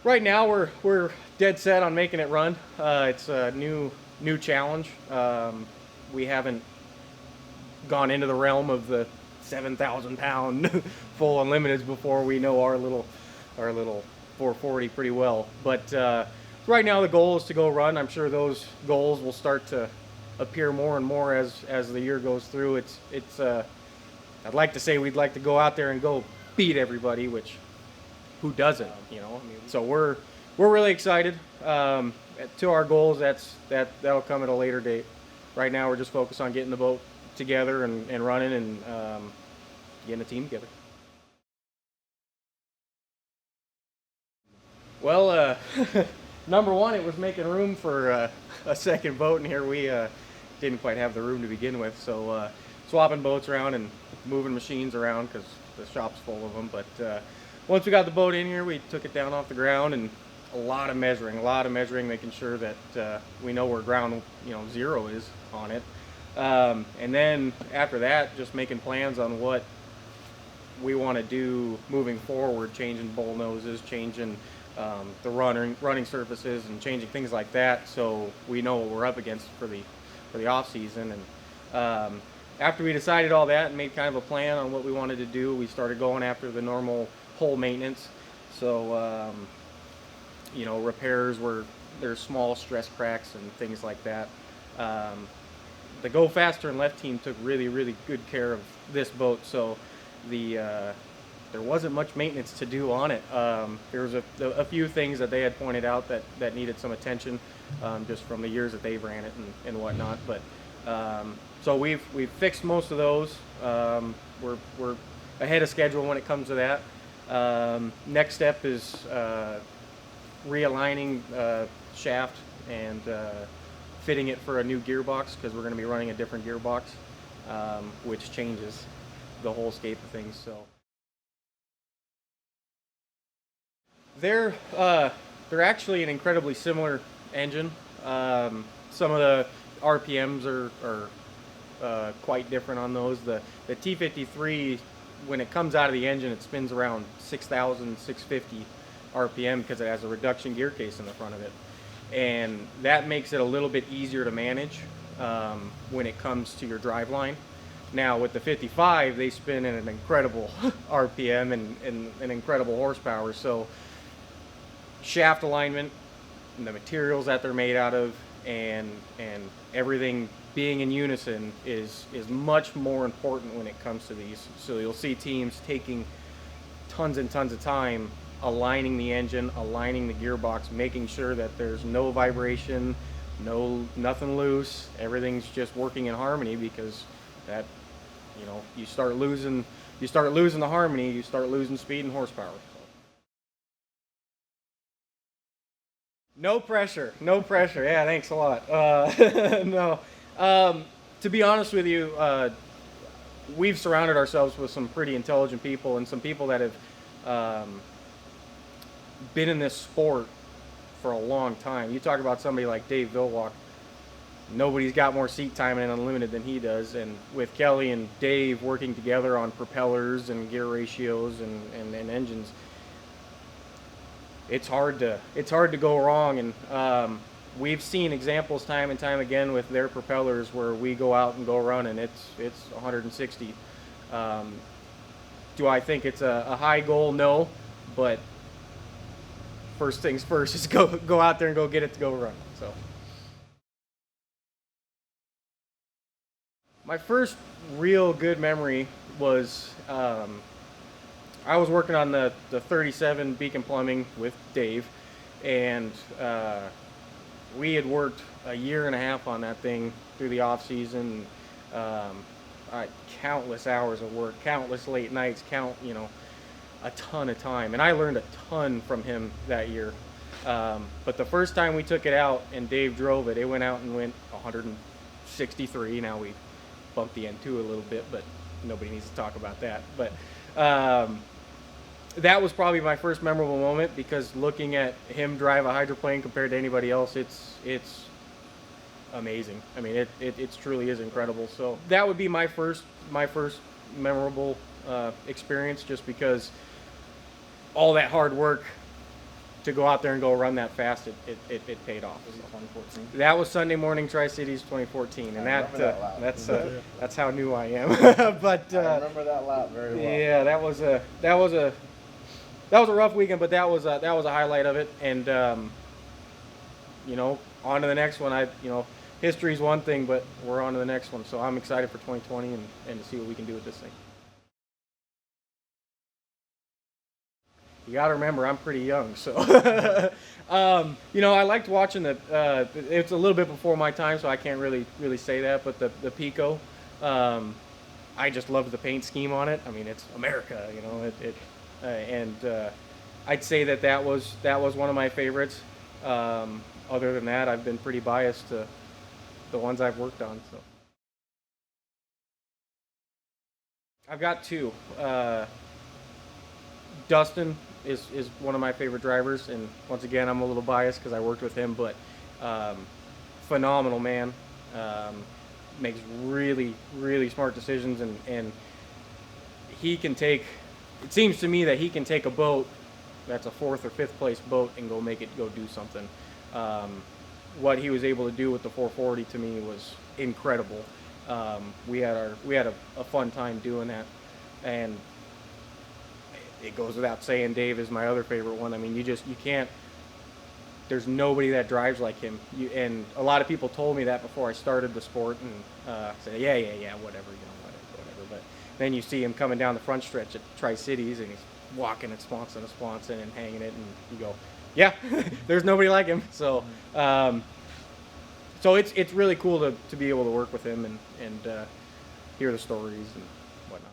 Right now, we're dead set on making it run. It's a new challenge. We haven't gone into the realm of the 7,000 pound full unlimiteds before. We know our little 440 pretty well. But right now, the goal is to go run. I'm sure those goals will start to appear more and more as the year goes through. It's I'd like to say we'd like to go out there and go beat everybody, which who doesn't, you know? I mean, so we're really excited. To our goals, that'll come at a later date. Right now, we're just focused on getting the boat together and running and getting a team together. Well, number one, it was making room for a second boat, and here we didn't quite have the room to begin with. So swapping boats around and moving machines around because the shop's full of them. But once we got the boat in here, we took it down off the ground and a lot of measuring, making sure that we know where ground zero is on it. And then after that, just making plans on what we want to do moving forward, changing bull noses, changing the running surfaces, and changing things like that, so we know what we're up against for the off season. And after we decided all that and made kind of a plan on what we wanted to do, we started going after the normal hull maintenance. So repairs where there's small stress cracks and things like that. The Go Faster and Left team took really good care of this boat, so there wasn't much maintenance to do on it. There was a few things that they had pointed out that needed some attention, just from the years that they've ran it and whatnot. But so we've fixed most of those. We're ahead of schedule when it comes to that. Next step is realigning shaft and fitting it for a new gearbox, because we're going to be running a different gearbox, which changes the whole scape of things. So they're actually an incredibly similar engine. Some of the RPMs are quite different on those. The T53, when it comes out of the engine, it spins around 6,650 RPM because it has a reduction gear case in the front of it, and that makes it a little bit easier to manage when it comes to your drive line. Now with the 55, they spin in an incredible RPM and an incredible horsepower. So shaft alignment, and the materials that they're made out of, and everything being in unison is much more important when it comes to these. So you'll see teams taking tons and tons of time aligning the engine, aligning the gearbox, making sure that there's no vibration, nothing loose, everything's just working in harmony, because that, you start losing the harmony, you start losing speed and horsepower. So. No pressure. Yeah, thanks a lot. No. To be honest with you, we've surrounded ourselves with some pretty intelligent people, and some people that have been in this sport for a long time. You talk about somebody like Dave Vilwalk. Nobody's got more seat time in Unlimited than he does, and with Kelly and Dave working together on propellers and gear ratios and engines, it's hard to go wrong. And we've seen examples time and time again with their propellers where we go out and go run and it's 160. Do I think it's a high goal? No, but first things first is go out there and go get it to go run. So my first real good memory was I was working on the 37 Beacon Plumbing with Dave, and we had worked a year and a half on that thing through the off season. Countless hours of work, countless late nights, a ton of time, and I learned a ton from him that year. But the first time we took it out and Dave drove it, it went out and went 163. Now we bumped the N2 a little bit, but nobody needs to talk about that. But that was probably my first memorable moment, because looking at him drive a hydroplane compared to anybody else, it's amazing. I mean, it truly is incredible. So that would be my first memorable experience, just because all that hard work to go out there and go run that fast, it paid off. Was it 2014? That was Sunday Morning Tri-Cities 2014, and that's how new I am. But I remember that lap very well. yeah, that was a rough weekend, but that was a highlight of it. And you know, on to the next one. History's one thing, but we're on to the next one. So I'm excited for 2020 and to see what we can do with this thing. You got to remember, I'm pretty young, so you know, I liked watching the. It's a little bit before my time, so I can't really say that. But the Pico, I just loved the paint scheme on it. I mean, it's America, you know. And I'd say that was one of my favorites. Other than that, I've been pretty biased to the ones I've worked on. So I've got two. Dustin is one of my favorite drivers, and once again, I'm a little biased because I worked with him, but phenomenal man. Makes really smart decisions, and he can take. It seems to me that he can take a boat that's a 4th or 5th place boat and go do something. What he was able to do with the 440 to me was incredible. We had a fun time doing that, and it goes without saying, Dave is my other favorite one. I mean, you can't. There's nobody that drives like him. And a lot of people told me that before I started the sport, and said, yeah, whatever, whatever. But then you see him coming down the front stretch at Tri-Cities, and he's walking at sponson to sponson and hanging it, and you go, yeah, there's nobody like him. So, so it's really cool to be able to work with him and hear the stories and whatnot.